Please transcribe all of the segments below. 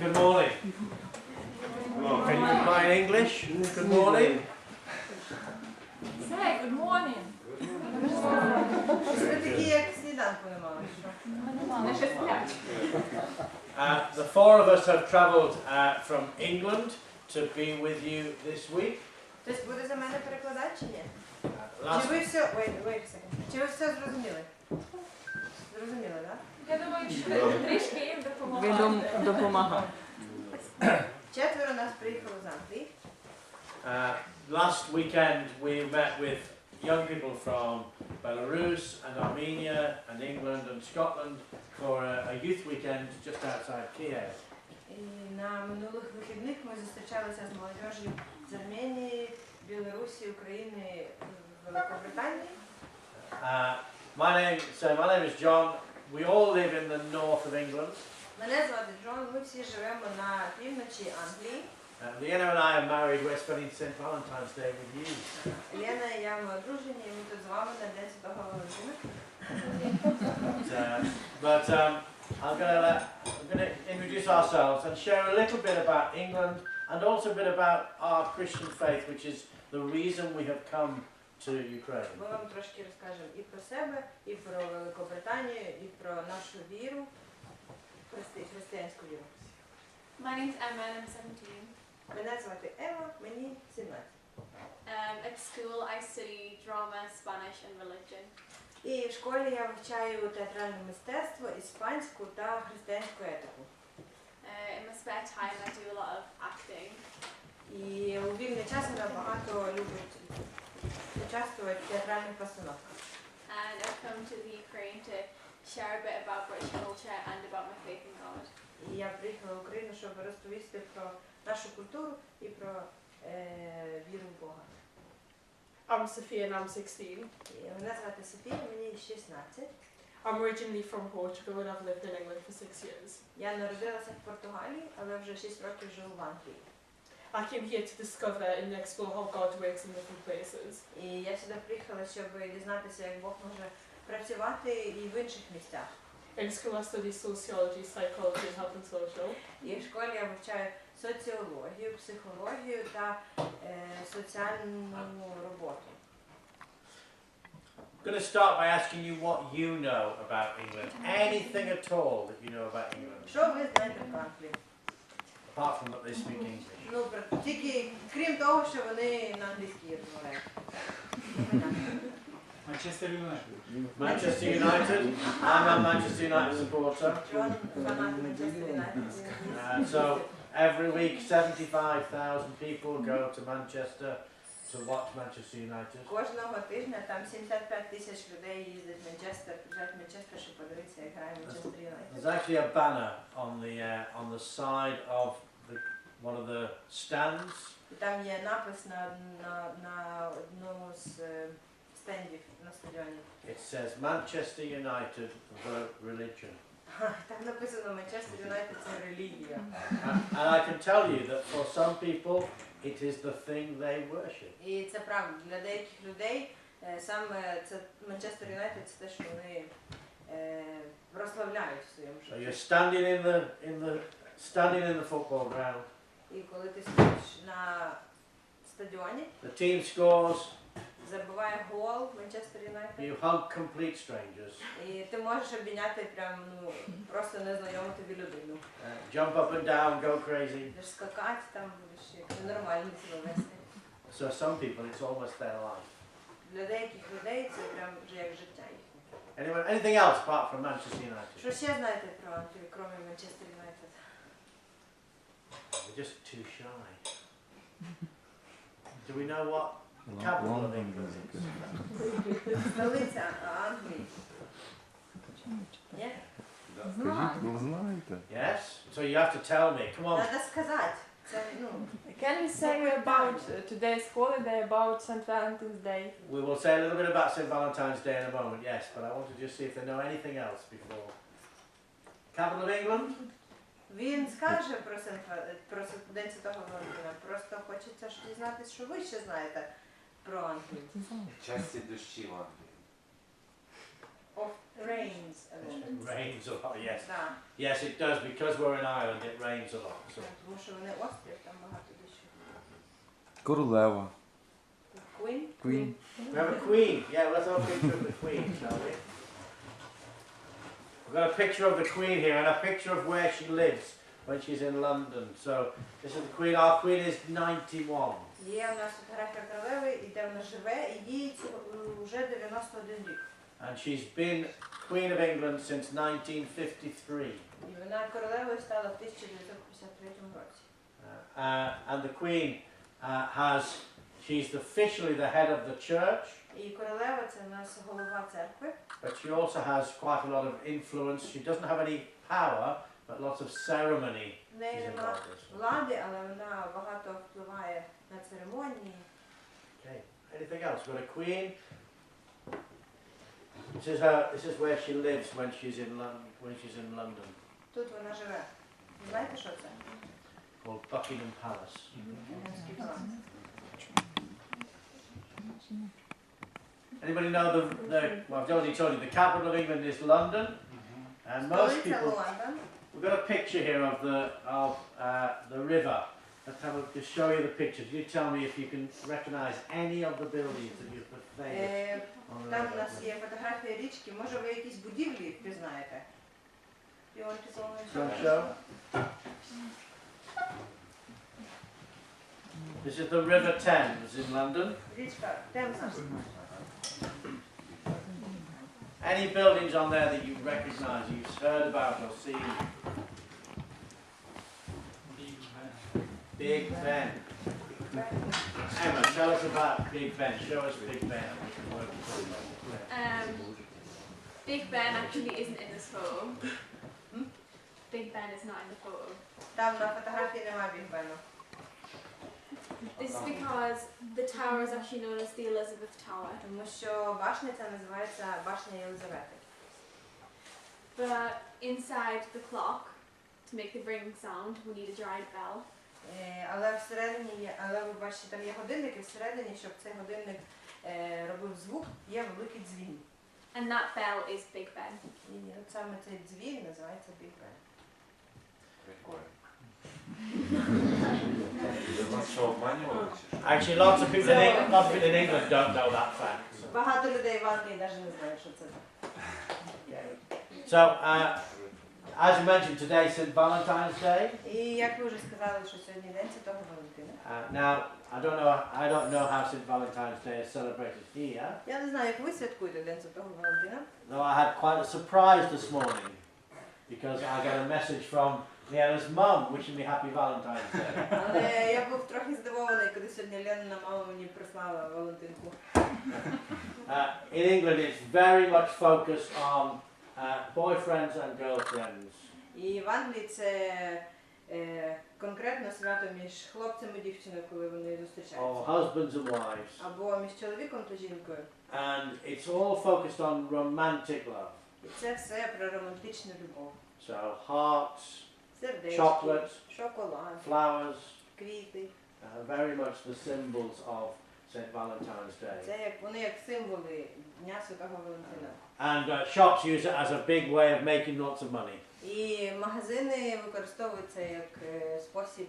Good morning. Can you combine English? Good morning. Say good morning. The four of us have travelled from England to be with you this week. Хтось буде за мене перекладати чи ні? Last Чи ви все... Wait a second. Чи ви все зрозуміли? Зрозуміли, так? Я думаю, що трішки їм допомагає. Четверо нас приїхало з Англії. Last weekend we met with young people from Belarus and Armenia and England and Scotland for a youth weekend just outside Kiev. І на минулих вихідних ми зустрічалися з молодежю з Арменії, Білорусі, України, Великобританії. My name is John. We all live in the north of England. Мене звати Джон, ми всі живемо на півночі Англії. Leanna and I are married. We're spending St. Valentine's Day with you. Лена і я, ми одружені, і ми тут з вами на День Святого Валентина. I'm going to introduce ourselves and share a little bit about England and also a bit about our Christian faith, which is the reason we have come to Ukraine. Ми вам трошки розкажемо і про себе, і про Великобританію, і про нашу віру, християнську віру. My name's Emma and I'm 17. Мене звати Ема, мені 17. At school I study drama, Spanish and religion. І в школі я вивчаю театральне мистецтво, іспанську та християнську етику. In my spare time I do a lot of acting. І у вільний час я багато люблю участвувати в театральних постановках. And I've come to the Ukraine to share a bit about British culture and about my faith in God. І я приїхала в Україну, щоб розповісти про нашу культуру і про віру в Бога. I'm Sophia and I'm 16. Мене звати Софія, мені 16. I'm originally from Portugal and I've lived in England for 6 years. Я народилася в Португалії, але вже 6 років живу в Англії. I came here to discover and explore how God works in different places. І я сюди приїхала, щоб дізнатися, як Бог може працювати і в інших місцях. In school I study sociology, psychology and health and social. І в школі я вивчаю соціологію, психологію та соціальну роботу. I'm going to start by asking you what you know about England. Anything at all that you know about England, Що ви знаєте про Англію? apart from that they speak English. Ну, тільки крім того, що вони на англійській розмовляють. Manchester United. Manchester United. I'm a Manchester United supporter. Джон фанат Манчестер Юнайтед. So every week 75,000 people go to Manchester to watch Manchester United. Кожного тижня там 75 тисяч людей їздять в Манчестер, приїжджають в Манчестер, щоб подивитися, як грає Манчестер Юнайтед. There's actually a banner on the side of one of the stands. І там є напис на одному з стендів на стадіоні. It says Manchester United, the religion. Там написано Манчестер Юнайтед це релігія. And I can tell you that for some people it is the thing they worship. І це правда. Для деяких людей саме це Манчестер Юнайтед це те, що вони прославляють в своєму So житті. you're standing in the football ground. І коли ти стоїш на стадіоні, The team scores. забиває гол Манчестер Юнайтед. You hug complete strangers. І ти можеш обійняти прям, просто незнайому тобі людину. Jump up and down, go crazy. Будеш скакати, там будеш як ненормально себе вести. So some people it's almost their life. Для деяких людей це прям вже як життя їхнє. Anyway, anything else apart from Manchester United? Що ще знаєте про Англію, крім Манчестер Юнайтед? We're just too shy. Do we know what the capital of England is? Столиця Англії. Ні? Ну знаєте. Yes? So you have to tell me. Come on. Треба сказати. Це, Can we say about today's holiday, about St. Valentine's Day? We will say a little bit about St. Valentine's Day in a moment, yes, but I want to just see if they know anything else before. Capital of England? Він скаже про День Святого Валентина. Просто хочеться ж дізнатися, що ви ще знаєте про Англію. Часті дощі в Англії. О, Rains a lot. It rains a lot, yes. Да. Yes, it does. Because we're in Ireland, it rains a lot. So. Тому що вони острів, там багато дощу. Королева. Queen? Queen. We have a queen. Yeah, let's have a picture of the queen, shall we? We've got a picture of the queen here and a picture of where she lives when she's in London. So this is the queen. Our queen is 91. Є у нас фотографія королеви, і де вона живе, і їй вже 91 рік. And she's been Queen of England since 1953. І вона королевою стала в 1953 році. And the queen she's officially the head of the church. І королева це у нас голова церкви. But she also has quite a lot of influence. She doesn't have any power, but lots of ceremony В неї is нема involved. in this. влади, але вона багато впливає на церемонії. Okay. Anything else? We've got a queen. This is where she lives when she's in London. Тут вона живе. Ви знаєте, що це? Called Buckingham Palace. Anybody know well, I've already told you, the capital of England is London, and most Столиця people. Лондон. We've got a picture here of the river. Let's just show you the pictures. You tell me if you can recognise any of the buildings that you've put famous on the Там у river. нас є фотографія річки. Може ви якісь будівлі впізнаєте? You want to go and Don't show? show. This is the River Thames in London. Річка Темза. Any buildings on there that you recognise, you've heard about or seen? Big Ben. Emma, tell us about Big Ben. Show us Big Ben. Big Ben actually isn't in this photo. Big Ben is not in the photo. Там на фотографії немає Бігбену. This is because the tower is actually known as the Elizabeth Tower. Тому що башня ця називається башня Єлизавети. But inside the clock, to make the ringing sound, we need a giant bell. Але всередині є, але ви бачите, там є годинник, і всередині, щоб цей годинник робив звук, є великий дзвін. And that bell is Big Ben. І от саме цей дзвін називається Big Ben. Actually, lots of people in England don't know that fact. So, Багато людей в Англії навіть не знають, що це. so as you mentioned, today is St. Valentine's Day. І як ви вже сказали, що сьогодні день Святого Валентина. Now, I don't know how St. Valentine's Day is celebrated here. Я не знаю, як ви святкуєте День Святого Валентина. Though I had quite a surprise this morning because I got a message from Leanna's mum wishing me happy Valentine's Day. Але я був трохи здивований, коли сьогодні Ленина мама мені прислала Валентинку. In England, it's very much focused on boyfriends and girlfriends. І в Англії це конкретно свято між хлопцем і дівчиною, коли вони Or зустрічаються. husbands and wives. Або між чоловіком та жінкою. And it's all focused on romantic love. І це все про романтичну любов. So hearts, Сердечки, chocolate, шоколад, flowers, квіти. very much the symbols of St. Valentine's Day. Це як вони як символи Дня Святого Валентина. And shops use it as a big way of making lots of money. І магазини використовують це як спосіб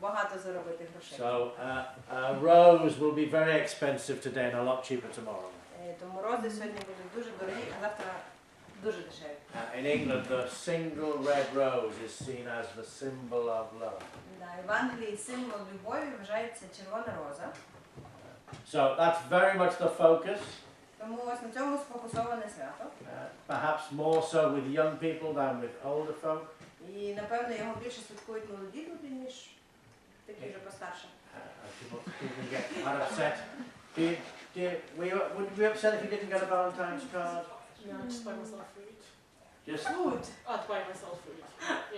багато заробити грошей. So a rose will be very expensive today and a lot cheaper tomorrow. Тому рози сьогодні будуть дуже дорогі, а завтра дуже дешеві. In England, the single red rose is seen as the symbol of love. Да, і в Англії символ любові вважається червона роза. So that's very much the focus. Тому ось на цьому сфокусоване свято. Perhaps more so with young people than with older folk. І напевно його більше святкують молоді люди, ніж такі вже постарші. People get quite upset. Would you be upset if you didn't get a Valentine's card? No, just buy myself food. Just Food. I'd buy myself food.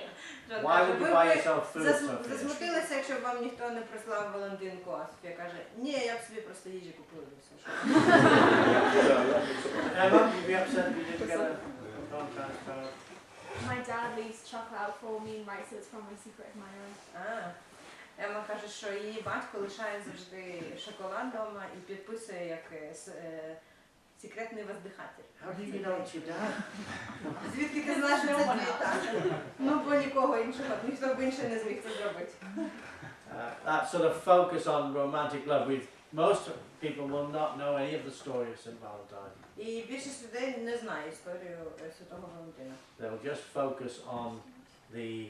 Yeah. why would you buy yourself food? Sophia? Засмутилися, якщо б вам ніхто не прислав Валентинку, а Софія каже, ні, я б собі просто їжі купила. Emma, would you be upset if you didn't get a Valentine's card? My dad leaves chocolate out for me and writes that it's from my secret admirer. Ема каже, що її батько лишає завжди шоколад вдома і підписує як секретний воздихатель. How do you know it's your dad? Звідки ти знаєш, що це твій тато? Ну, бо нікого іншого, ніхто б інший не зміг це зробити. That sort of focus on romantic love. Most people will not know any of the story of St. Valentine. І більшість людей не знає історію Святого Валентина. They'll just focus on the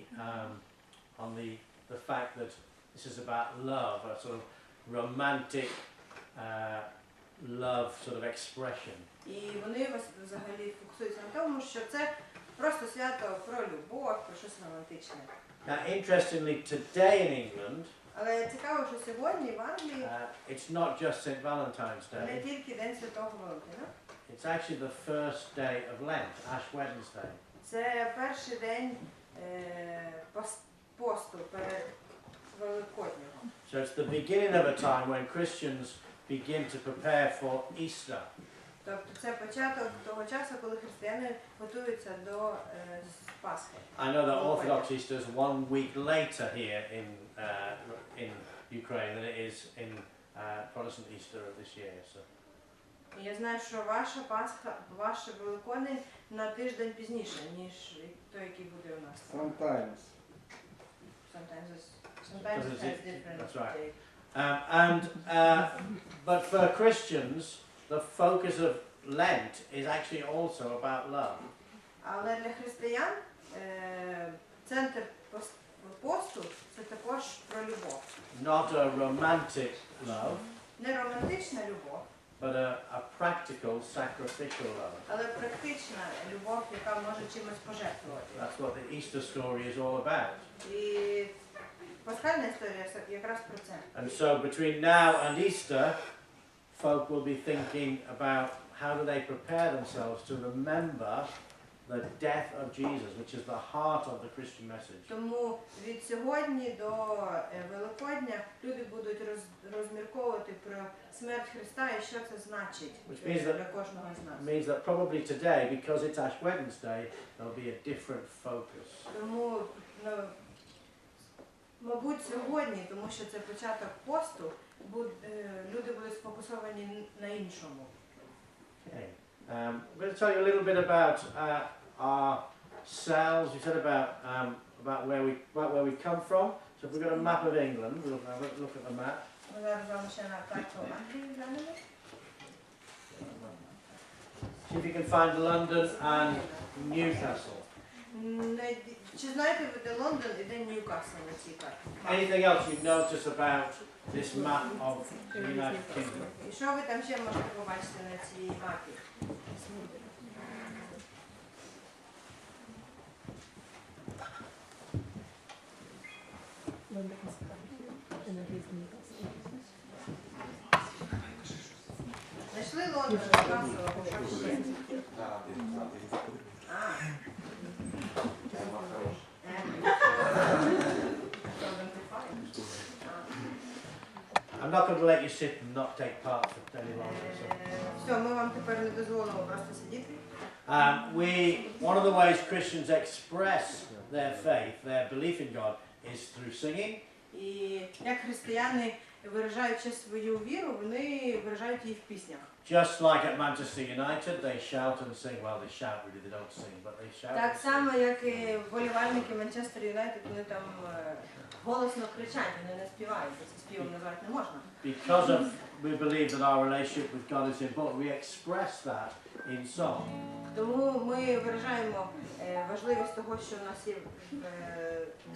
fact that this is about love, a sort of romantic love sort of expression. І вони взагалі фокусуються на тому, що це просто свято про любов, про щось романтичне. Now, interestingly, today in England, Але цікаво, що сьогодні в Англії it's not just St. Valentine's не Day. тільки День Святого Валентина. It's actually the first day of Lent, Ash Wednesday. Це перший день посту перед Великоднем. So it's the beginning of a time when Christians begin to prepare for Easter. Тобто це початок того часу, коли християни готуються до Пасхи. I know that Orthodox Easter is 1 week later here in Ukraine than it is in Protestant Easter of this year. So. І я знаю, що ваша Пасха, ваше Великодень на тиждень пізніше, ніж той, який буде у нас. Sometimes. Sometimes it has different That's right. day. But for Christians, the focus of Lent is actually also about love. Але для християн центр посту це також про любов. Not a romantic love, Не романтична любов, but a practical, sacrificial love. але практична любов, яка може чимось пожертвувати. That's what the Easter story is all about. І пасхальна історія якраз про це. And so between now and Easter, folk will be thinking about how do they prepare themselves to remember the death of Jesus, which is the heart of the Christian message. Тому від сьогодні до Великодня люди будуть розмірковувати про смерть Христа і що це значить для кожного з нас. It means that probably today, because it's Ash Wednesday, there'll be a different focus. Тому, мабуть, сьогодні, тому що це початок посту, люди будуть сфокусовані на іншому. Okay. I'm going to tell you a little bit about ourselves. We said about where we come from. So if we've got a map of England, we'll have a look at the map. Ми зараз з вами ще на карту Англії глянемо. See if you can find London and Newcastle. Чи знаєте ви, де Лондон і де Ньюкасл на цій карті? Anything else you notice about this map of the United Kingdom? І що ви там ще можете побачити на цій мапі? Знайшли Лондон, Ньюкасл, або що ще? I'm not going to let you sit and not take part for any longer. So. Все, ми вам тепер не дозволимо просто сидіти. One of the ways Christians express their faith, their belief in God, is through singing. І як християни, виражаючи свою віру, вони виражають її в піснях. Just like at Manchester United, they shout and sing. Well, they shout really, they don't sing, but they shout. Так and само, sing. як і вболівальники Манчестер Юнайтед, вони там голосно кричать, вони не співають, бо це співом назвати не можна. Because of we believe that our relationship with God is important, we express that in song. Тому ми виражаємо важливість того, що у нас є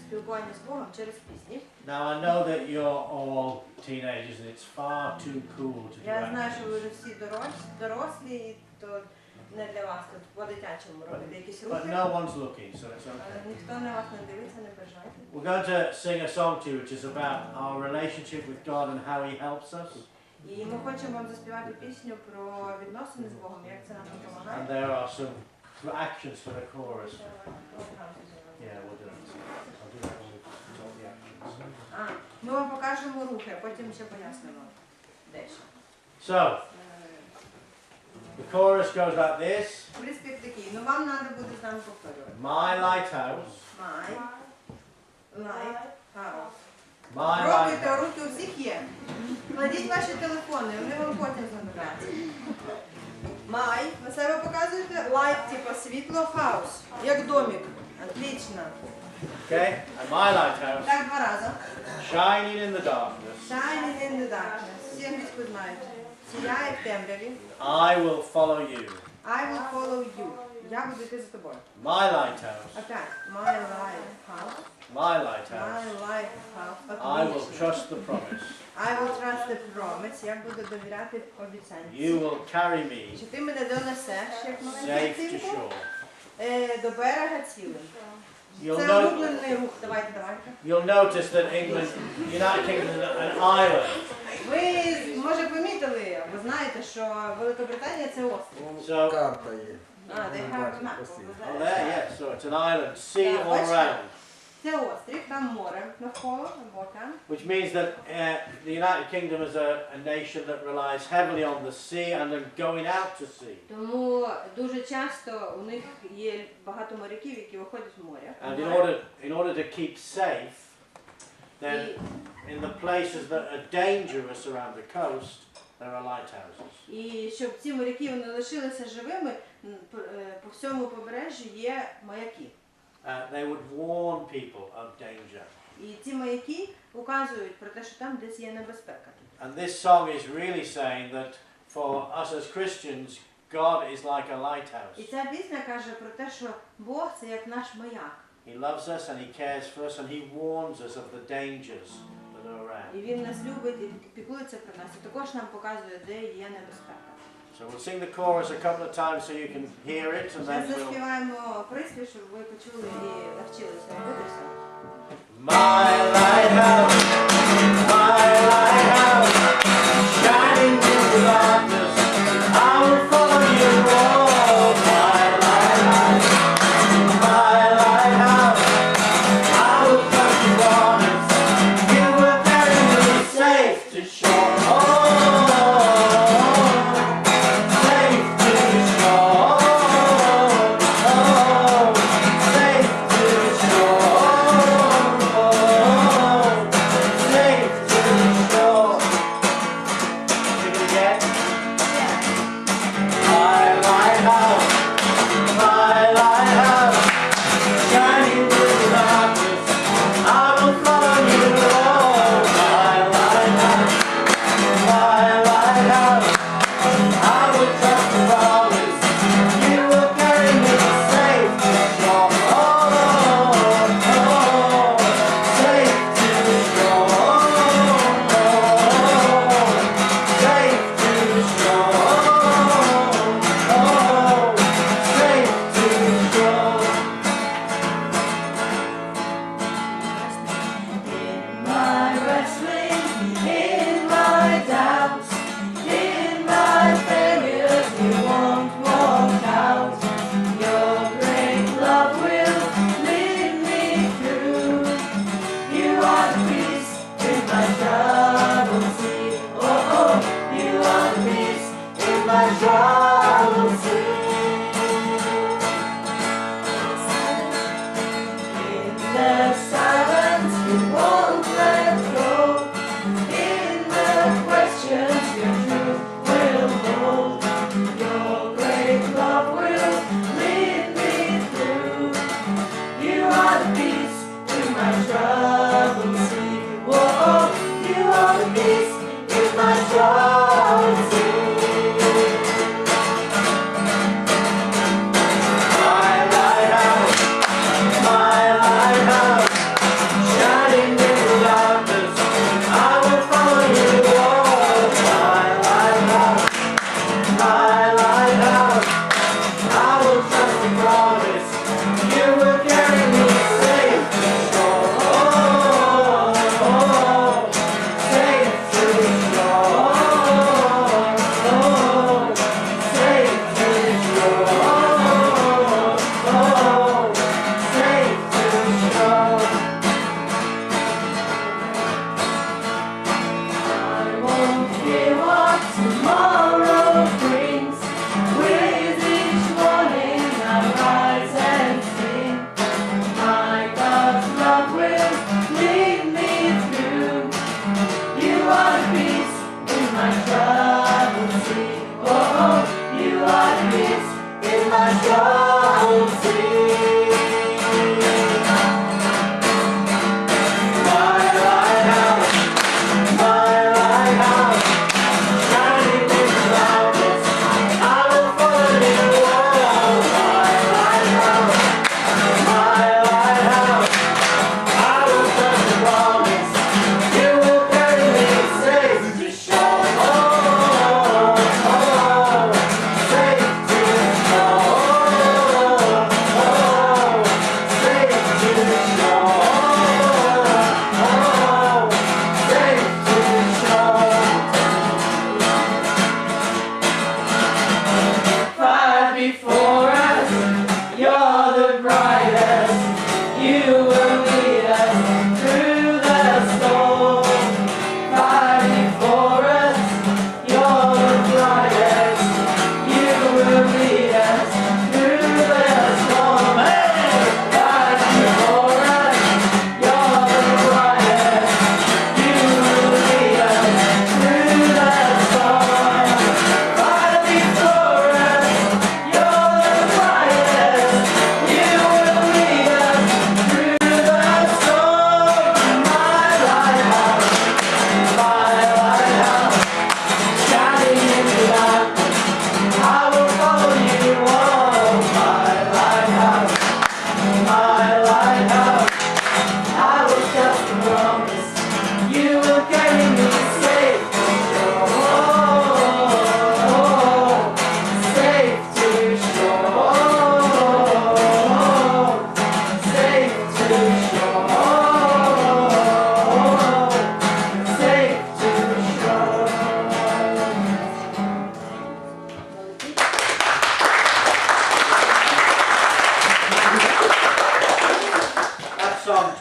спілкування з Богом через пісні. Now I know that you're all teenagers and it's far too cool to do Я знаю, що ви activities. вже всі дорослі, і то не для вас тут по-дитячому робити якісь But рухи. no one's looking, so it's okay. Ніхто на вас не дивиться, не бажайте. We're going to sing a song to you which is about our relationship with God and how He helps us. І ми хочемо вам заспівати пісню про відносини з Богом, як це нам And допомагає. there are some actions for the chorus. Yeah, we'll do that. I'll do that when we've taught the actions. Ми вам покажемо рухи, а потім ще пояснимо дещо. So, the chorus goes like this. Приспів такий, ну вам треба буде з нами повторювати. My lighthouse. My lighthouse. My Пробуйте, lighthouse. руки у всіх є. Кладіть ваші телефони, вони вам потім знадобляться. light, типа світло, house, як домик. Отлично. Okay? And my lighthouse, Так 2 рази. shining in the darkness, Shining in the darkness. Всі англійську знають. Сіяє в темряві. I will follow you. I will follow you. Я буду йти за тобою. My lighthouse, Опять. My lighthouse. my My lighthouse, lighthouse. I will Отлично. trust the promise. I will trust the promise. Я буду довіряти обіцянці. You will carry me Чи ти мене донесеш, як маленьку safe to дитинку, shore. до берега цілим? You'll, Це no- улюблений рух. Давайте. you'll notice that England, United Kingdom is an island. Ви, може, помітили, або знаєте, що Великобританія – це острів. So, Карта є. They have a map oh over there, there. yes, so it's an island, sea Yeah, all what's around. Це острів, там море навколо, або океан. Which means that the United Kingdom is a nation that relies heavily on the sea and then going out to sea. Тому дуже часто у них є багато моряків, які виходять в море. And in order to keep safe, then in the places that are dangerous around the coast, there are lighthouses. І щоб ці моряки не лишилися живими, по всьому побережжі є маяки. They would warn people of danger. І ці маяки указують про те, що там десь є небезпека. And this song is really saying that for us as Christians, God is like a І lighthouse. ця пісня каже про те, що Бог – це як наш маяк. He loves us and He cares for us and He warns us of the dangers that are around. І Він нас любить і піклується про нас. І також нам показує, де є небезпека. So we'll sing the chorus a couple of times so you can hear it and Зараз then we'll... заспіваємо приспів, щоб ви почули і навчилися робити все. My lighthouse, shining in the darkness, I will follow you, oh, my lighthouse, I will touch you on it, you will carry me safe to shore, oh, safe to shore, oh, safe to shore.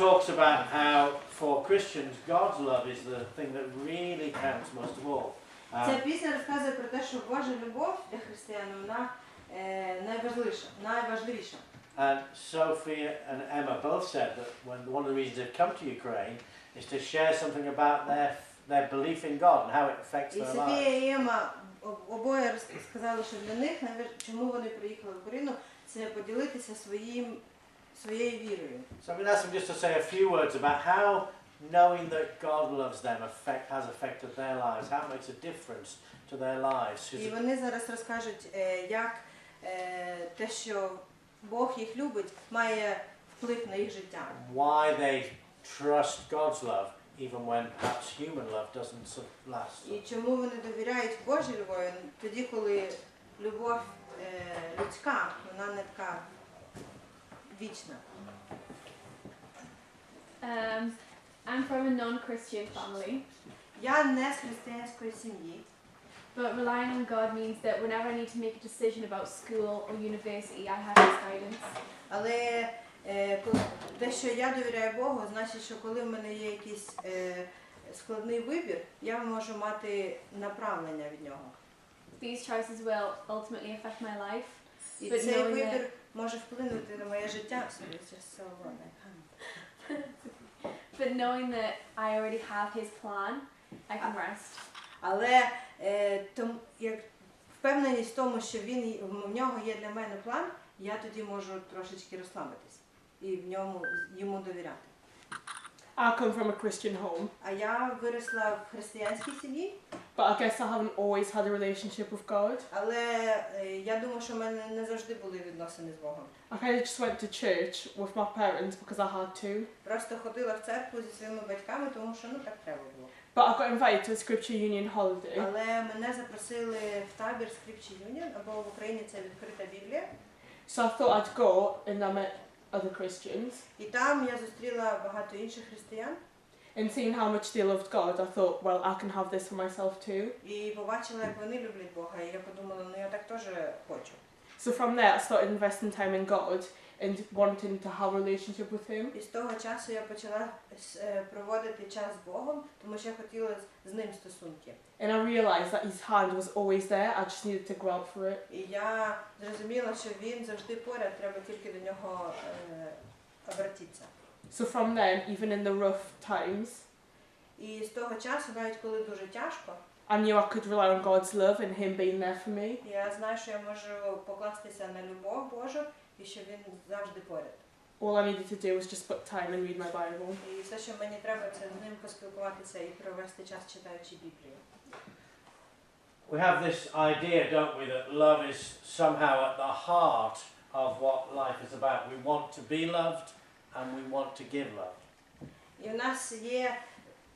talks about how for Christians God's love is the thing that really counts most of all. Ця пісня розказує про те, що Божа любов для християн, вона найважливіша. And Sophie and Emma both said that one of the reasons they've come to Ukraine is to share something about their belief in God and how it affects І their Софія lives. і Ема обоє сказали, що для них, чому вони приїхали в Україну, це поділитися своєю вірою. So I'm going to ask them just to say a few words about how knowing that God loves them has affected their lives, how it makes a difference to their lives. І вони зараз розкажуть, як те, що Бог їх любить, має вплив на їх життя. Why they trust God's love even when perhaps human love doesn't last. І чому вони довіряють Божій любові, тоді, коли любов людська, вона не така вічна. I'm from a non-Christian family, Я не з християнської сім'ї, but relying on God means that whenever I need to make a decision about school or university, I have His guidance. але те, що я довіряю Богу, значить, що коли в мене є якийсь складний вибір, я можу мати направлення від нього. These choices will ultimately affect my life, І But цей knowing вибір може вплинути на моє життя. but knowing that I already have His plan, I can rest. Але як впевненість в тому, що в нього є для мене план, я тоді можу трошечки розслабитись і йому довіряти. I come from a Christian home, А я виросла в християнській сім'ї, but I guess I haven't always had a relationship with God. але я думаю, що в мене не завжди були відносини з Богом. I kind of just went to church with my parents because I had to. Просто ходила в церкву зі своїми батьками, тому що так треба було. But I got invited to a Scripture Union holiday, Але мене запросили в табір Scripture Union, або в Україні це відкрита Біблія. so I thought I'd go and I met other Christians. І там я зустріла багато інших християн. And seeing how much they loved God, I thought, well, I can have this for myself too. І побачила, як вони люблять Бога, і я подумала, я так теж хочу. So from there, I started investing time in God and wanting to have a relationship with Him. І з того часу я почала проводити час з Богом, тому що я хотіла з ним стосунки. And I realised that His hand was always there, I just needed to grab for it. І я зрозуміла, що він завжди поряд, треба тільки до нього обратитися. So from then, even in the rough times, І з того часу, навіть коли дуже тяжко, I knew I could rely on God's love and Him being there for me. я знаю, що я можу покластися на любов Божу і що він завжди поряд. All I needed to do was just put time and read my Bible. І все, що мені треба, це з ним поспілкуватися і провести час, читаючи Біблію. We have this idea, don't we, that love is somehow at the heart of what life is about. We want to be loved and we want to give love. І у нас є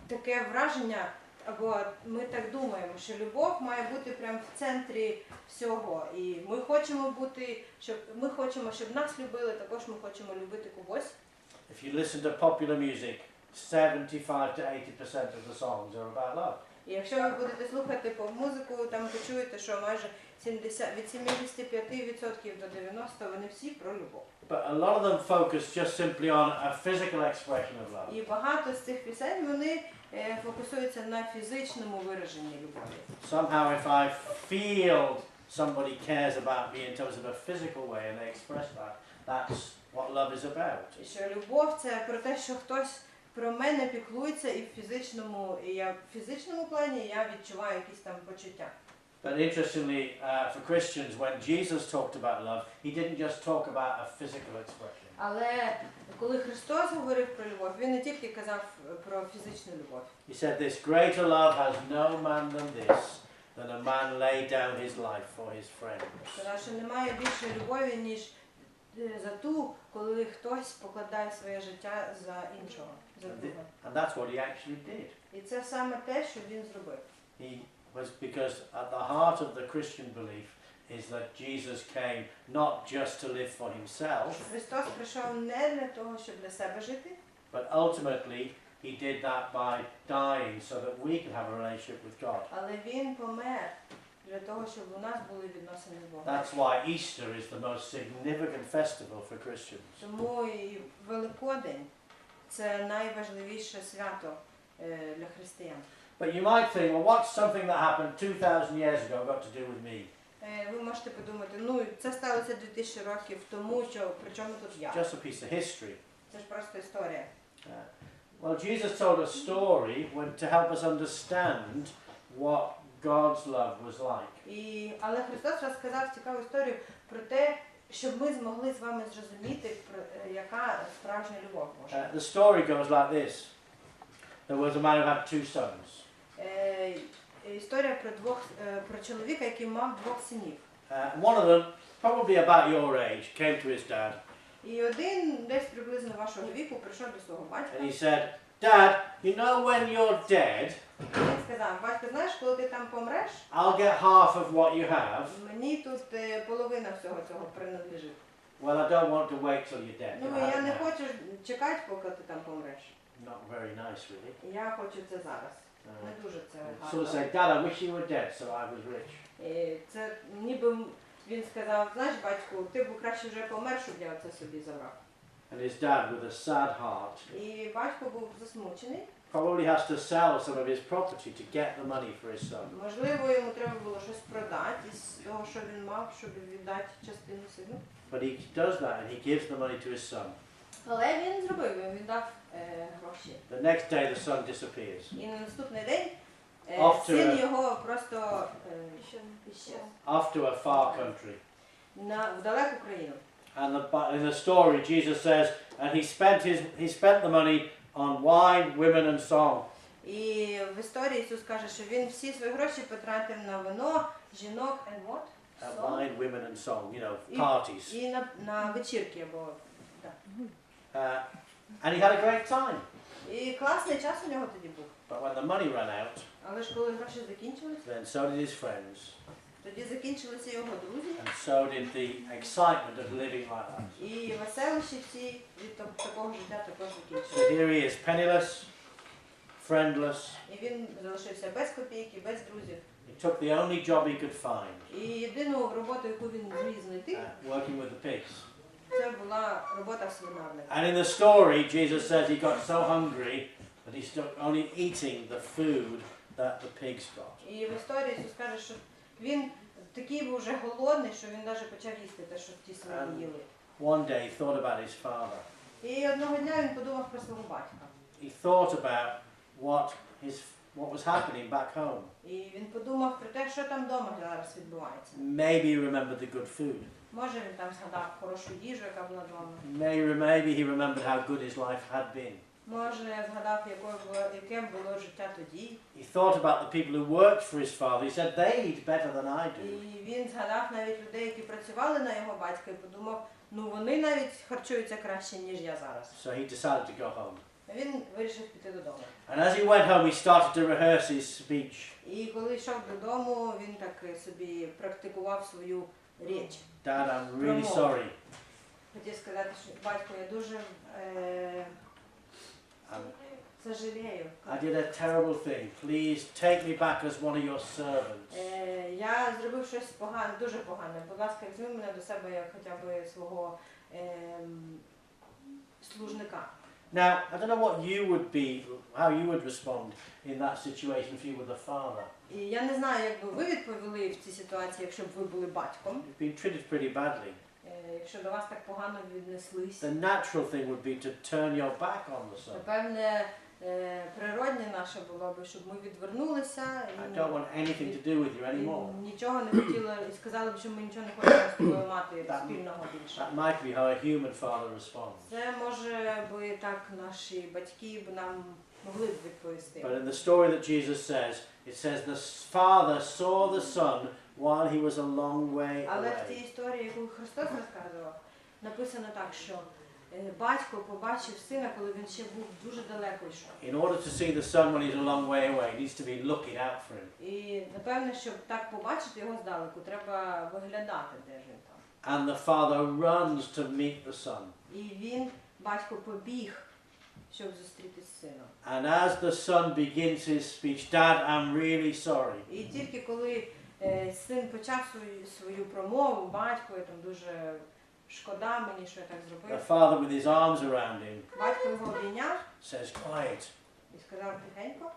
таке враження, або ми так думаємо, що любов має бути прямо в центрі всього. І ми хочемо щоб нас любили, також ми хочемо любити когось. If you listen to popular music, 75 to 80% of the songs are about love. І якщо ви будете слухати поп-музику, там ви чуєте, що майже від 75% до 90% вони всі про любов. But a lot of them focus just simply on a physical expression of love. І багато з цих пісень, вони фокусуються на фізичному вираженні любові. Somehow if I feel somebody cares about me in terms of a physical way and they express that, that's what love is about. І що любов – це про те, що хтось про мене піклується і в фізичному плані я відчуваю якісь там почуття. But interestingly, for Christians, when Jesus talked about love, he didn't just talk about a physical expression. Але коли Христос говорив про любов, він не тільки казав про фізичну любов. He said, "This greater love has no man than this, than a man lay down his life for his friends." Сказав, що немає більшої любові, ніж за ту, коли хтось покладає своє життя за іншого, за друга. And that's what he actually did. І це саме те, що він зробив. He was because at the heart of the Christian belief is that Jesus came not just to live for himself, Христос прийшов не для того, щоб для себе жити, but ultimately he did that by dying so that we could have a relationship with God. але він помер для того, щоб у нас були відносини з Богом. That's why Easter is the most significant festival for Christians. Тому і Великодень це найважливіше свято для християн. But you might think, well, what's something that happened 2,000 years ago got to do with me? Ви можете подумати, ну це сталося 2000 років тому, що при чому тут я? Just a piece of history. Це ж просто історія. Well, Jesus told a story to help us understand what God's love was like. Але Христос розказав цікаву історію про те, щоб ми змогли з вами зрозуміти, яка справжня любов може. The story goes like this. There was a man who had 2 sons. Історія про чоловіка, який мав 2 синів. One of them, probably about your age, came to his dad І один десь приблизно вашого віку прийшов до свого батька. and he said, Dad, you know when you're dead, Він сказав, батько, знаєш, коли ти там помреш, I'll get half of what you have. мені тут половина всього цього принадлежить. Well, I don't want to wait till you're dead. Ну, я не хочу чекати, поки ти там помреш. Not very nice, really. Я хочу це зараз. Не дуже це Sort of гарно. say, Dad, I wish you were dead, so I was rich. І це ніби він сказав, знаєш, батьку, ти б краще вже помер, щоб я це собі забрав. And his dad, with a sad heart, І батько був засмучений. probably has to sell some of his property to get the money for his son. Можливо, йому треба було щось продати із того, що він мав, щоб віддати частину сину. But he does that and he gives the money to his son. Але він зробив, він віддав гроші. The next day the son disappears. І на наступний день After син його просто іщез. Off to a far country. В далеку країну. And in the story Jesus says, and he spent the money on wine, women and song. І в історії Ісус каже, що він всі свої гроші потратив на вино, жінок and what? Wine, women and song, you know, parties. І на вечірки або And he had a great time. І класний час у нього тоді був. But when the money ran out, Але ж коли гроші закінчились, then so did his friends. тоді закінчилися його друзі. And so did the excitement of living like that. І веселощі всі від такого життя також So закінчилися. here he is, penniless, friendless. І він залишився без копійки, без друзів. He took the only job he could find, І єдину роботу, яку він зміг знайти, working with the pigs. це була робота в свинарнику. And in the story, Jesus says he got so hungry that he stopped only eating the food that the pigs got. І в історії Ісус каже, що він такий був вже голодний, що він навіть почав їсти те, що ті свині їли. One day he thought about his father. І одного дня він подумав про свого батька. He thought about what was happening back home. І він подумав про те, що там вдома зараз відбувається. Maybe he remembered the good food. Може він там згадав хорошу їжу, яка була вдома. Maybe he remembered how good his life had been. Може згадав, яке було життя тоді. He thought about the people who worked for his father. He said, they eat better than I do. І він згадав навіть людей, які працювали на його батька, і подумав, ну вони навіть харчуються краще, ніж я зараз. So he decided to go home. Він вирішив піти додому. And as he went home, he started to rehearse his speech. І коли йшов додому, він так собі практикував свою річ. Dad, I'm really sorry. Хотів сказати, що батько, я дуже сожалею. I did a terrible thing. Please take me back as one of your servants. Я зробив щось погане, дуже погане. Будь ласка, візьми мене до себе як хоча б свого служника. Now, I don't know what you would be, how you would respond in that situation if you were the father. І я не знаю, як би ви відповіли в цій ситуації, якщо б ви були батьком. You've been treated pretty badly. Якщо до вас так погано віднеслись. The natural thing would be to turn your back on the son. Напевне, природне наше було б, щоб ми відвернулися I don't want anything to do with you anymore. і нічого не хотіли, і сказали б, що ми нічого не хочемо з тобою мати спільного більше. That might be how a human father responds. Це може би так наші батьки б нам могли б відповісти. But in the story that Jesus says, it says the father saw the son while he was a long way Але в тій away. історії, яку Христос розказував, написано так, що батько побачив сина, коли він ще був дуже далеко йшов. In order to see the son when he's a long way away, he needs to be looking out for him. І напевне, щоб так побачити його здалеку, треба виглядати, де ж він там. And the father runs to meet the son. І він, батько, побіг, щоб зустрітися з сином. And as the son begins his speech, Dad, I'm really sorry. І тільки коли син почав свою промову, батько, я там дуже шкода мені, що я так The зробив. father, with his arms around him, Батько його обійняв says, quiet, і сказав тихенько,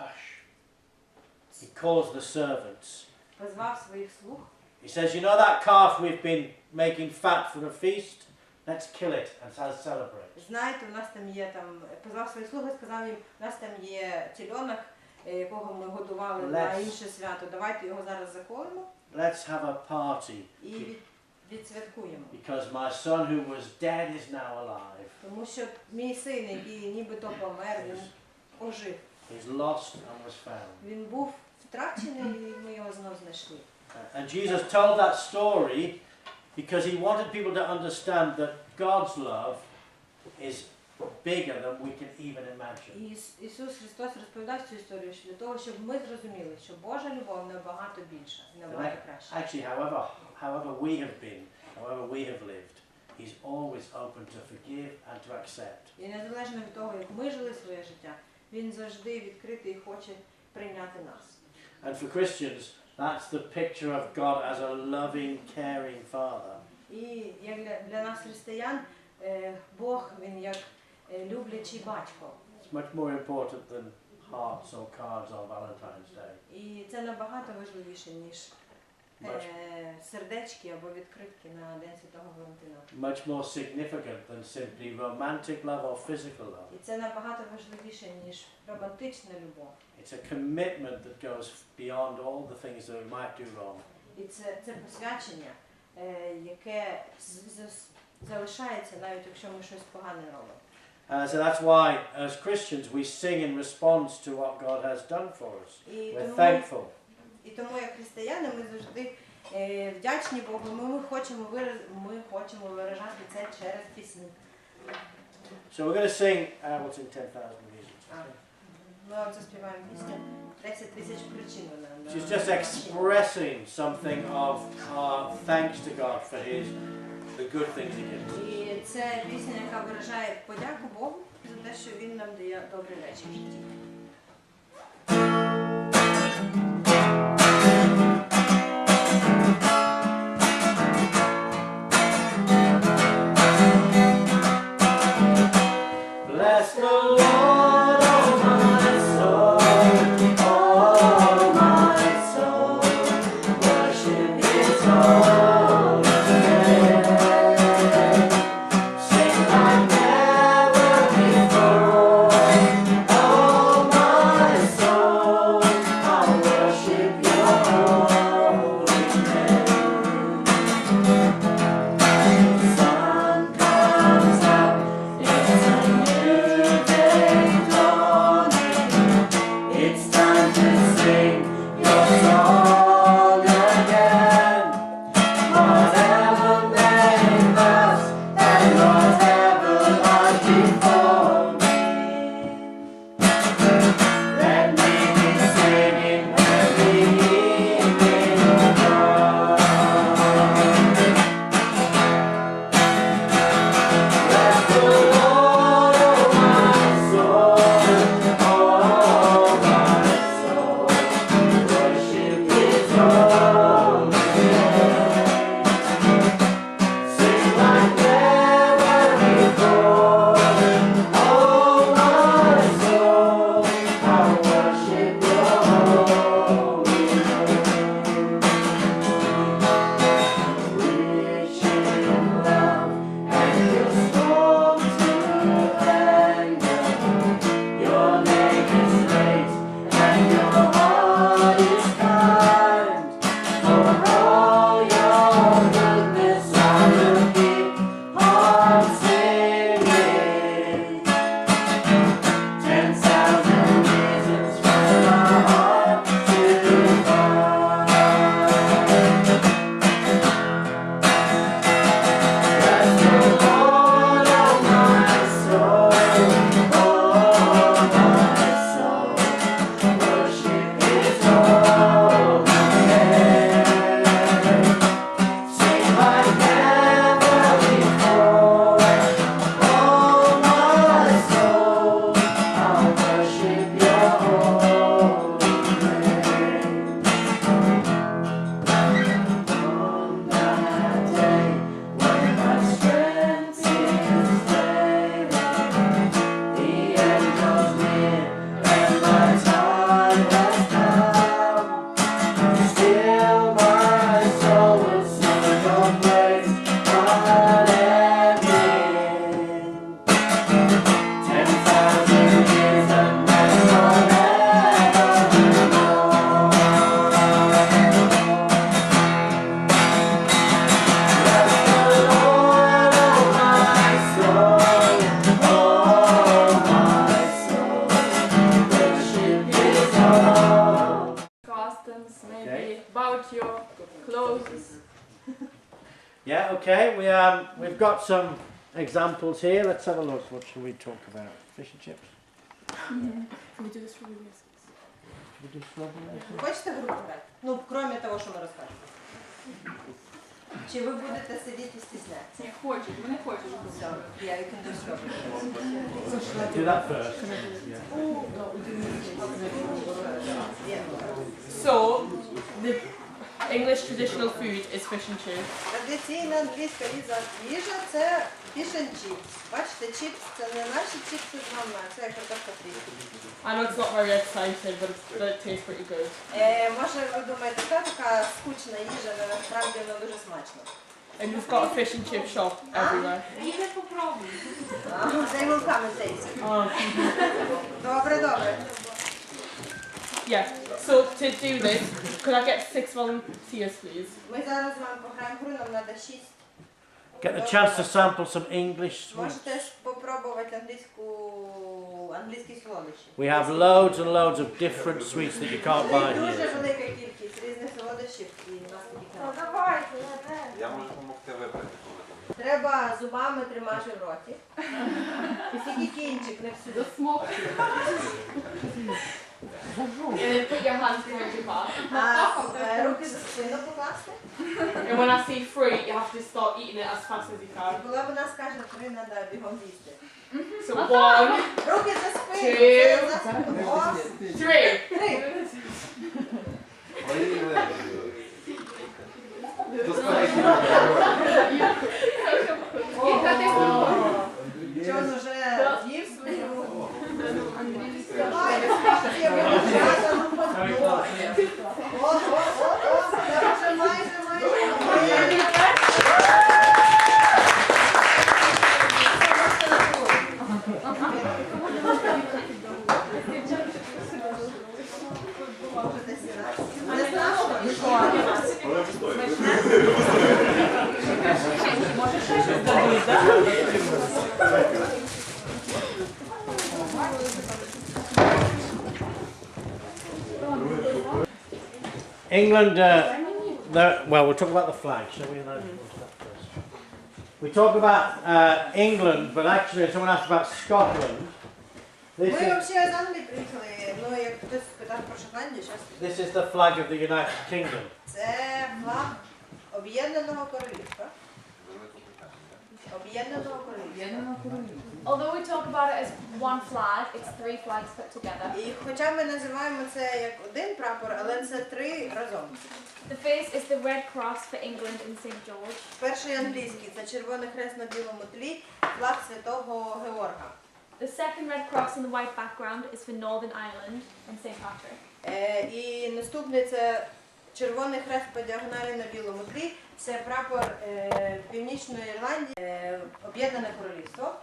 hush. He calls the servants. позвав своїх слуг. He says, you know that calf we've been making fat for a feast? Let's kill it and celebrate. Знаєте, у нас там є там, позвав своїх слуг і сказав їм, у нас там є тільонок, якого ми годували на інше свято. Давайте його зараз заколимо Let's have a party. і відсвяткуємо. Because my son who was dead is now alive. Тому що мій син, який нібито помер, він ожив. He's lost and was found. Він був втрачений, і ми його знов знайшли. And Jesus told that story because he wanted people to understand that God's love is bigger than we can even imagine. І Ісус Христос розповідав цю історію для того, щоб ми зрозуміли, що Божа любов набагато більша, набагато краща. Actually, however we have been, however we have lived, he's always open to forgive and to accept. І незалежно від того, як ми жили своє життя, Він завжди відкритий і хоче прийняти нас. And for Christians, that's the picture of God as a loving, caring Father. І як для нас, християн, Бог, Він як люблячий батько. It's much more important than hearts or cards on Valentine's Day. І це набагато важливіше, ніж сердечки або відкритки на День Святого Валентина. Much more significant than simply romantic love or physical love. І це набагато важливіше, ніж романтична любов. It's a commitment that goes beyond all the things that we might do wrong. І це посвячення, яке залишається, навіть якщо ми щось погане робимо. So that's why, as Christians, we sing in response to what God has done for us. We're thankful. І тому, як християни, ми завжди вдячні Богу, ми хочемо виражати це через пісні. So we're going to sing, we'll sing 10,000 reasons. Ми вам заспіваємо пісню 10 тисяч причин. She's just expressing something of thanks to God for the good things He gives us. І це пісня, яка виражає подяку Богу за те, що Він нам дає добрі речі в житті. Bless the Lord, oh my soul, worship His holy name. Sing like never before, oh Okay, we've got some examples here. Let's have a look. What shall we talk about? Fish and chips? Can we do this for the biscuits? Should we do strawberry ice cream? Хочете в групу грати? Ну, крім того, що ми розкажемо. Чи ви будете сидіти і стіснятися? Я хочу, мене хочу. So, yeah, you can do strawberry. Do that first. Yeah. So, the English traditional food is fish and chips. Традиційна англійська їжа – це fish and chips. Бачите, чіпс – це не наші чіпси з вами, а це картошка фрі. I know it's not very exciting, but it tastes pretty good. Може, ви думаєте, це така скучна їжа, але насправді воно дуже смачно. And we've got a fish and chip shop everywhere. Іди попробуй. They will come and taste. Oh. Добре, добре. Yeah, so to do this, could I get 6 volunteers, please? Ми зараз з вами пограємо гру, нам треба 6. Get the chance to sample some English sweets. Можете спробувати англійські солодощі. We have loads and loads of different sweets that you can't buy Дуже here. велика кількість різних солодощів і у нас таких немає. Давайте, Я можу допомогти вибрати, коли там. Треба зубами тримати в роті. І тільки кінчик, не всюди. Smoke. And then put your hands behind your back. Руки за спину покласти. And when I say 3, you have to start eating it as fast as you can. Коли вона скаже 3, треба бігом їсти. So 1, Руки за спину. Two. Це за спину. О, 3. 3. Джон уже з'їв свою. Давай, я виключаю, ну подбор. О, це вже майже. Можете сідати. Не страшно? England, well, we'll talk about the flag, shall we? We talk about England, but actually someone asked about Scotland. Ми This is, взагалі з Англії приїхали, ну як хтось спитав про Шотландію, зараз this is the flag of the United Kingdom. це флаг Об'єднаного Королівства. Об'єднаного Королівства. Although we talk about it as one flag, it's 3 flags put together. І хоча ми називаємо це як один прапор, але це 3 разом. The face is the Red Cross for England in St. George. Перший англійський – це червоний хрест на білому тлі, флаг Святого Георга. The second Red Cross on the white background is for Northern Ireland and St. Patrick. І наступний – це червоний хрест по діагоналі на білому тлі. Це прапор Північної Ірландії, Об'єднане Королівство.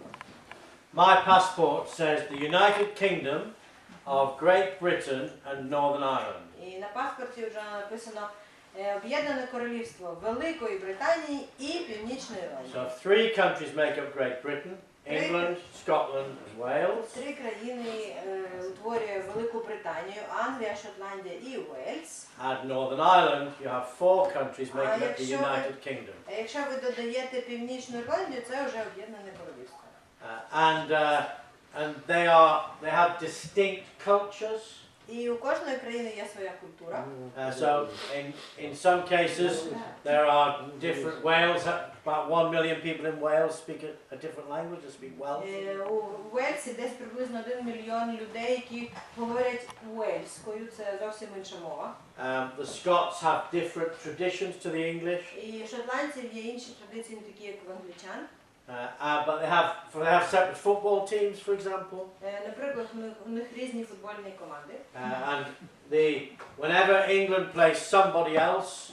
My passport says the United Kingdom of Great Britain and Northern Ireland. І на паспорті вже написано Об'єднане Королівство Великої Британії і Північної Ірландії. So 3 countries make up Great Britain: England, Scotland and Wales. 3 країни утворює Велику Британію, Англія, Шотландія і Уельс. Add Northern Ireland, you have 4 countries making up the якщо ви- United Kingdom. А якщо ви додаєте Північну Ірландію, це вже Об'єднане Королівство. And they have distinct cultures. І у кожної країни є своя культура. So in some cases there are different Wales. About 1 million people in Wales speak a different language. They speak Welsh. У Уельсі десь приблизно 1 мільйон людей, які говорять уельською, це зовсім інша мова. The Scots have different traditions to the English, І шотландців є інші традиції, не такі як в англічан. but they have separate football teams, for example. Наприклад, у них різні футбольні команди. And whenever England plays somebody else,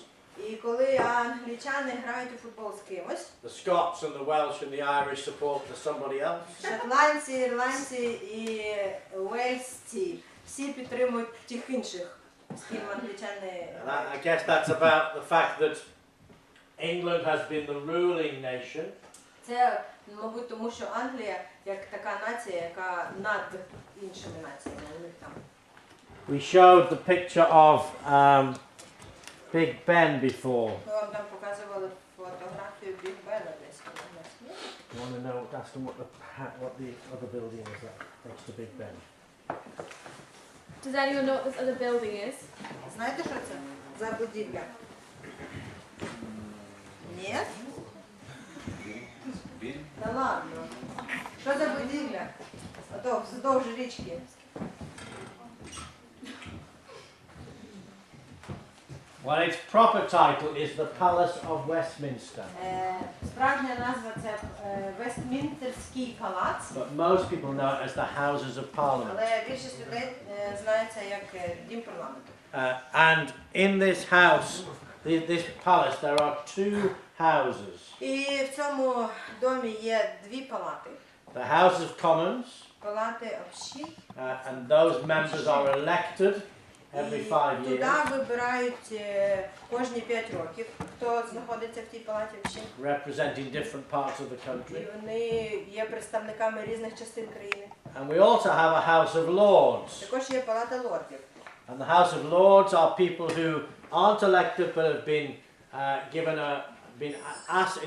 І коли англічани грають у футбол з кимось, the Scots and the Welsh and the Irish support to somebody else. шотландці, ірландці і уельсці всі підтримують тих інших, з ким англічани And грають. I guess that's about the fact that England has been the ruling nation. Це, мабуть, тому що Англія як така нація, яка над іншими націями, у них там. We showed the picture of Big Ben before. Ми вам там показували фотографію Біг Бена десь. You want to know, ask them what the other building is next to Big Ben. Does anyone know what this other building is? Знаєте, що це за будівля? Ні? Та ладно. Що за будівля? Ото вздовж річки. Well, its proper title is the Palace of Westminster. Справжня назва це Вестмінстерський палац, But most people know it as the Houses of Parliament. але більшість людей знає це як дім парламенту. And in this house, this palace, there are two houses. І в цьому домі є дві палати. The House of Commons, Палати общин. and those members are elected every 5 Туди years, вибирають кожні 5 років, хто знаходиться в тій палаті общин. representing different parts of the І country. вони є представниками різних частин країни. And we also have a House of Lords. Також є палата лордів. And the House of Lords are people who aren't elected but have been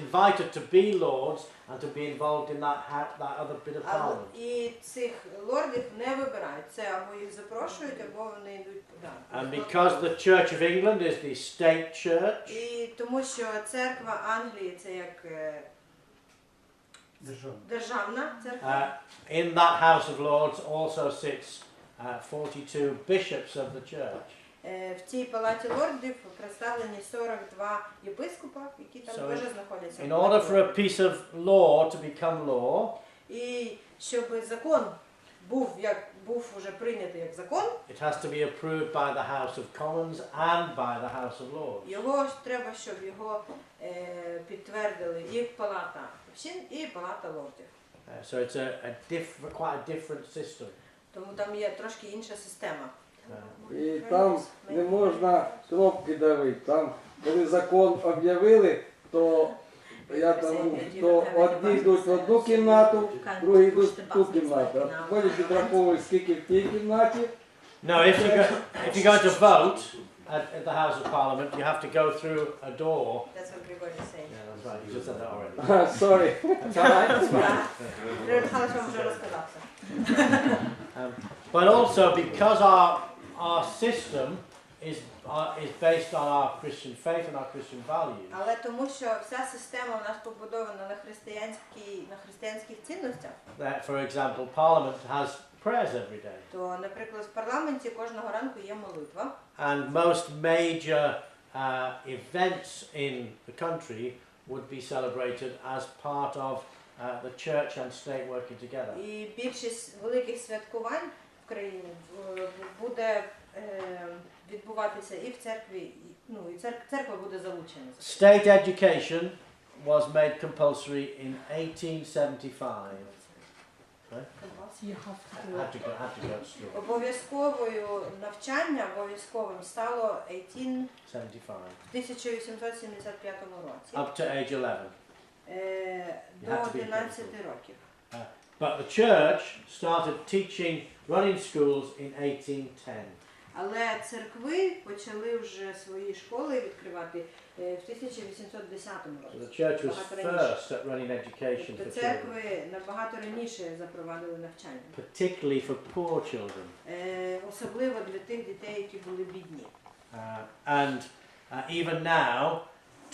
invited to be lords and to be involved in that other bit of parliament. І цих лордів не вибирають. Це або їх запрошують, або вони йдуть. And because the Church of England is the state church, І тому що церква Англії це як державна церква. in that House of Lords also sits 42 bishops of the church. В цій палаті лордів представлені 42 єпископа, які там So теж знаходяться. In order for a piece of law to become law, І щоб закон був уже прийнятий як закон, it has to be approved by the House of Commons and by the House of Lords. його ж треба, щоб його підтвердили і палата общин, і палата лордів. So it's quite a different system. Тому там є трошки інша система. І там не можна кнопки давити. Там, коли закон об'явили, то я там був, то одні йдуть в одну кімнату, другі йдуть в ту кімнату. А потім підраховують, скільки в тій кімнаті. No, if you're going to vote at the House of Parliament, you have to go through a door. That's what Grigorій saying. Yeah, that's right. You just said that already. Sorry. That's all right. That's fine. Григорій Михайлович вам вже розказався. But also because our system is based on our Christian faith and our Christian values. Але тому що вся система у нас побудована на християнських цінностях, That, for example, Parliament has prayers every day, то, наприклад, в парламенті кожного ранку є молитва. and most major events in the country would be celebrated as part of the church and state working together. І більшість великих святкувань в країні буде відбуватися і в церкві, і церква буде залучена. State education was made compulsory in 1875. You have to do Had to go to school. Обов'язковою навчання обов'язковим стало 75. в 1875 році. Up to age 11. До 11 років. But the church started running schools in 1810. Але церкви почали вже свої школи відкривати в 1810 So the році. church was first at running education for Тобто children, церкви набагато раніше запровадили навчання. particularly for poor children. Особливо для тих дітей, які були бідні. And even now,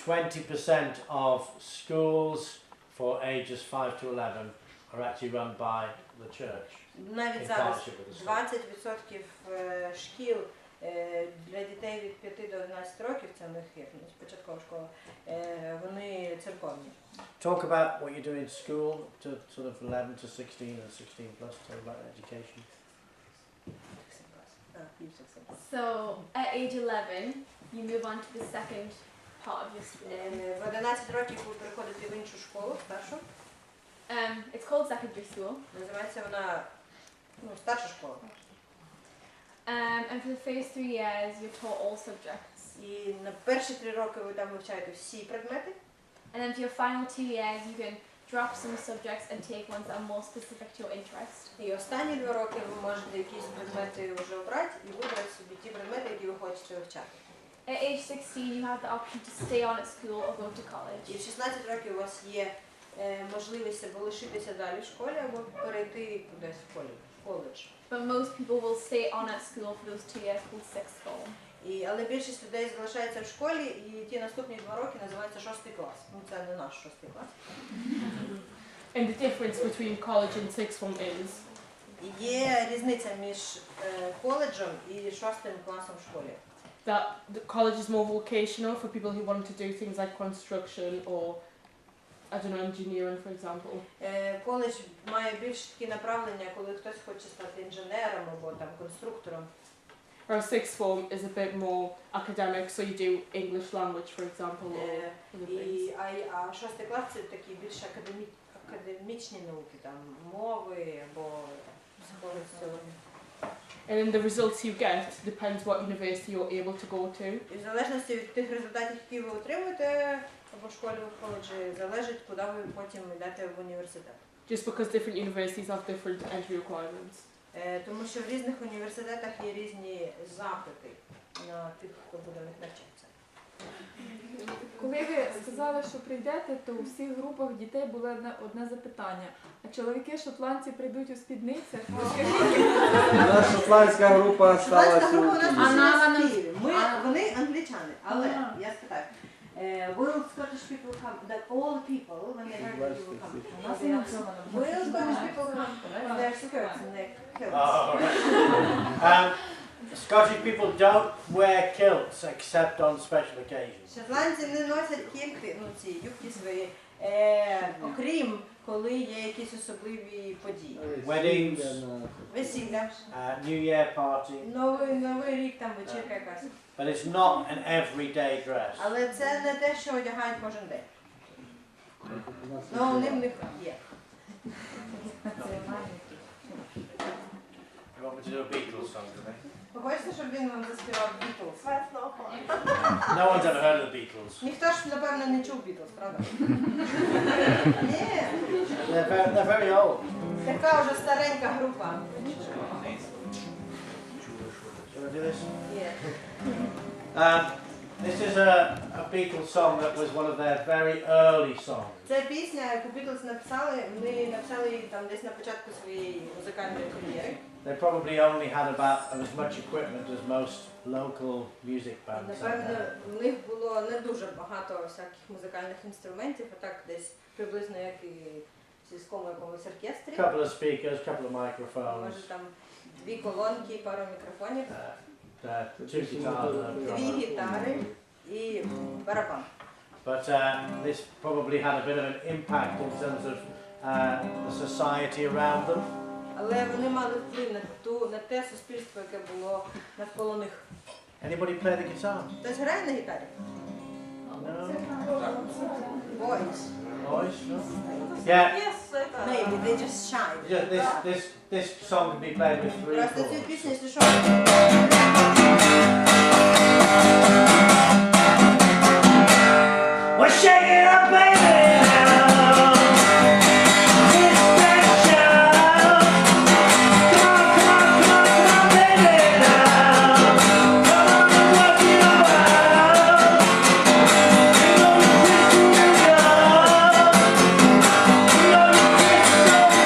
20% of schools for ages 5 to 11 are actually run by the church. Навіть In зараз partnership with the state. 20% шкіл для дітей від 5 до 11 років, це в них як початкова школа, вони церковні. Talk about what you do in school to sort of 11 to 16 and 16 plus. Talk about education. So at age 11, you move on to the second part of your school. В 11 років ви переходите в іншу школу, старшу. It's called secondary school. Називається вона старша школа. And for the first 3 years, you're taught all subjects. І на перші 3 роки ви там вивчаєте всі предмети. And then for your final 2 years, you can drop some subjects and take ones that are more specific to your interest. І останні 2 роки ви можете якісь предмети вже обрати і вибрати собі ті предмети, які ви хочете вивчати. At age 16, you have the option to stay on at school or go to І college. в 16 років у вас є можливість або лишитися далі в школі, або перейти кудись в коледж. But most people will stay on at school for those 2 years called sixth form. Але більшість людей залишається в школі, і ті наступні 2 роки називаються 6-й клас. Ну це не наш 6-й клас. And the difference between college and sixth form is Є різниця між коледжем і 6-м класом в школі. that the college is more vocational for people who want to do things like construction or, I don't know, engineering, for example. Коледж має більш такі направлення, коли хтось хоче стати інженером або там конструктором. Whereas sixth form is a bit more academic, so you do English language, for example, or other things. А 6-й клас це такі більш академічні науки, там мови або психологія. And then the results you get depends what university you're able to go to. І в залежності від тих результатів, які ви отримуєте або в школі, або в коледжі, залежить, куди ви потім йдете в університет. Just because different universities have different entry requirements. Тому що в різних університетах є різні запити на тих, хто буде в них навчатися. Коли ви сказали, що прийдете, то у всіх групах дітей було одне запитання. А чоловіки шотландці прийдуть у спідницях? Наша шотландська група Шотландська стала група у нас сьогодні. в Києві. Вони англічани, але я спитаю. Will Scottish people come? That all people, when they heard that you will come. Will Scottish people come? Their skirts and their kilts. Oh, right. Scottish people don't wear kilts except on special occasions. Шотландці не носять кільки, ну ці юбки свої, окрім коли є якісь особливі події. Weddings, Весілля, New Year party, новий рік, там вечірка якась. but it's not an everyday dress. Але це не те, що одягають кожен день. Ну, вони в них є. You want me to do a Beatles song today? Ви хочете, щоб він вам заспівав Beatles? No one's ever heard of the Beatles. Ніхто ж, напевно, не чув Beatles, правда? Ні, They're very old. така вже старенька група. Shall I do this? Є. This is a Beatles song that was one of their very early songs. Це пісня, яку Beatles написали, вони написали її там десь на початку своєї музикальної кар'єри. They probably only had about as much equipment as most local music bands. Напевно, в них було не дуже багато всяких музикальних інструментів, а так десь приблизно як і в сільському якомусь оркестрі. Couple of speakers, couple of microphones, Може там 2 колонки, пару мікрофонів, 2 guitars. 2 гітари і барабан. But this probably had a bit of an impact in terms of the society around them. Але вони мали вплив на те суспільство, яке було навколо них. Anybody play the guitar? Хтось грає на гітарі? No? Boys. Voice? No? Yeah. Maybe, they just shy. This song can be played with 3 Просто цю chords. пісню, якщо що, Well, shake it up, baby. It's special. Come on, baby. Come on, what you about? You know you so much.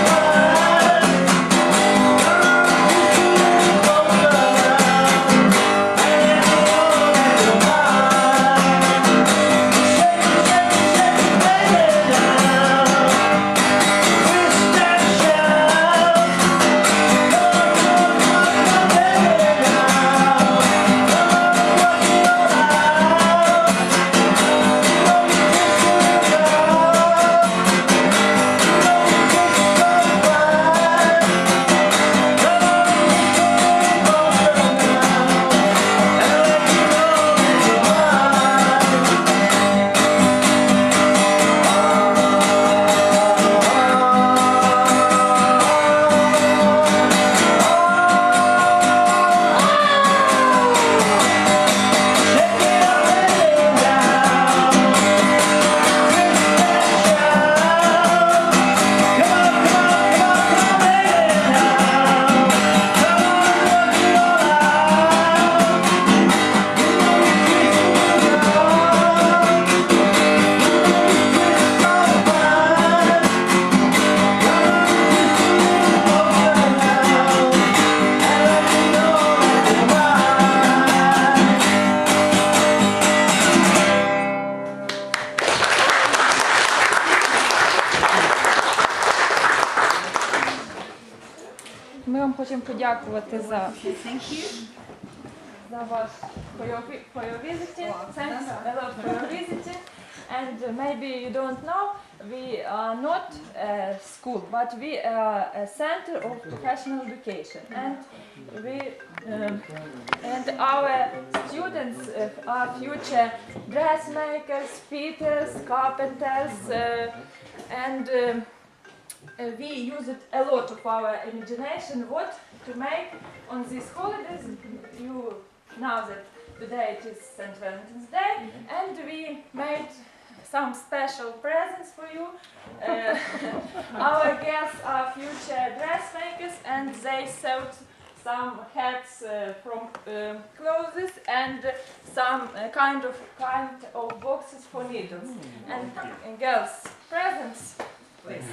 хочемо подякувати за for your visiting. Thanks a lot for your visiting. And maybe you don't know, we are not a school, but we are a center of professional education. And our students are future dressmakers, fitters, carpenters, and we use a lot of our imagination what to make on these holidays. You know that today it is St. Valentine's Day, and we made some special presents for you. Our guests are future dressmakers, and they sewed some hats from clothes and some kind of boxes for needles. And girls, presents, please.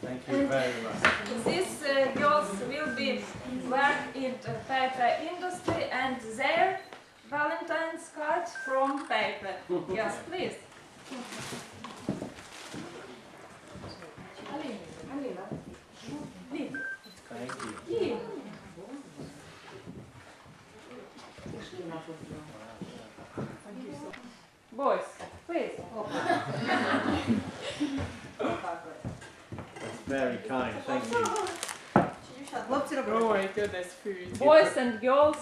Thank you very much. These girls will be work in the paper industry, and their Valentine's card from paper. Yes, please. Thank you. Boys, please. That's very kind. Thank you. Хлопці робили. Oh my goodness, food. Boys and girls.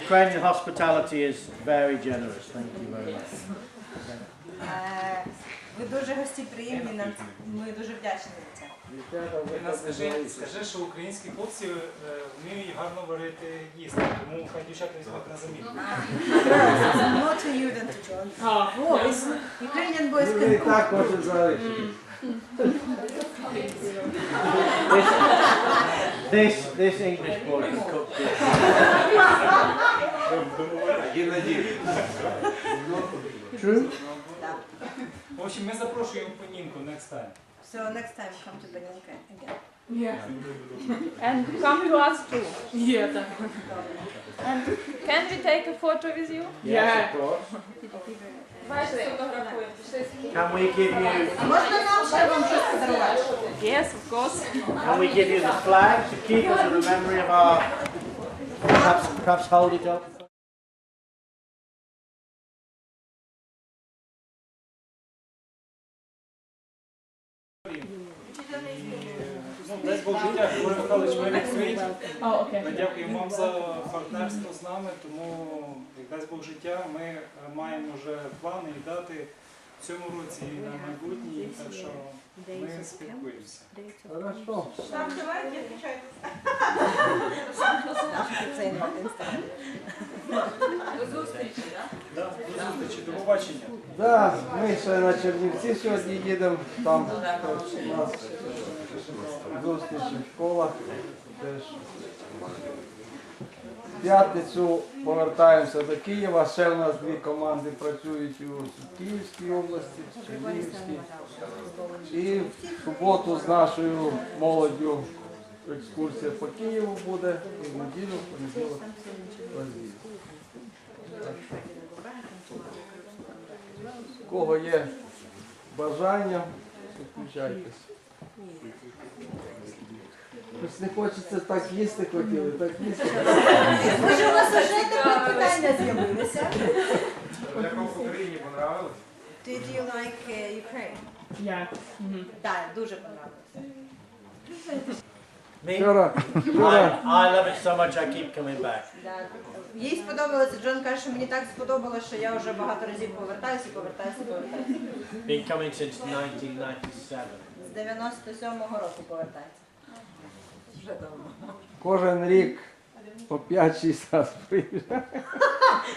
Ukrainian hospitality is very generous. Thank you very much. Ви дуже гостеприємні, ми дуже вдячні за це. Ліна, скажи, що українські хлопці вміють гарно варити їсти, тому хай дівчата візьмуть на заміну. More to you than to John. Boys. Ukrainian boys Люди can і так хочуть залишити. This English boy can cook good. True? В общем, ми запрошуємо Панінку next time. So next time come to Beninka again. Yeah. And come to us too. Yeah, definitely. And can we take a photo with you? Yes, of course. Can we give you? Можна нам ще вам щось подарувати? Yes, of course. Can we give you the flag to keep as a memory of our? Perhaps hold it up. Дай Бог життя, Григорій Михайлович, ми відкриті. Oh, okay. Ми дякуємо вам за партнерство з нами, тому, як дасть Бог життя, ми маємо вже плани і дати в цьому році і на майбутнє, так що ми спілкуємося. Хорошо. Там давайте, я включаю. До зустрічі, Да, до зустрічі, до побачення. Да, ми ще на Чернівці сьогодні їдемо, там у нас зустрічі в школах. Теж. В п'ятницю повертаємося до Києва. Ще в нас дві команди працюють у Київській області, Чернігівській. І в суботу з нашою молоддю екскурсія по Києву буде, і в неділю, в понеділок розвідка. У кого є бажання, включайтесь. Ось не хочеться так їсти хотіли, так їсти. Може, у вас вже тепер питання з'явилися? Як вам в Україні понравилось? Did you like Ukraine? Yeah. Mhm. Так, дуже понравилося. Me? Вчора, I love it so much I keep coming back. Да. Їй сподобалося, Джон каже, що мені так сподобалося, що я вже багато разів повертаюся. Been coming since 1997. З 97-го року повертається. Вже давно. кожен рік по 5-6 разів приїжджає.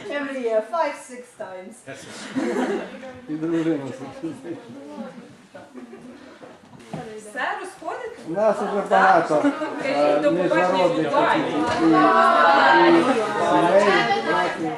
Every year, 5-6 times. І дружина сидить. Все, розходите? У нас вже багато Кажіть, до побачення. міжнародних Бувай. і сімей, братів.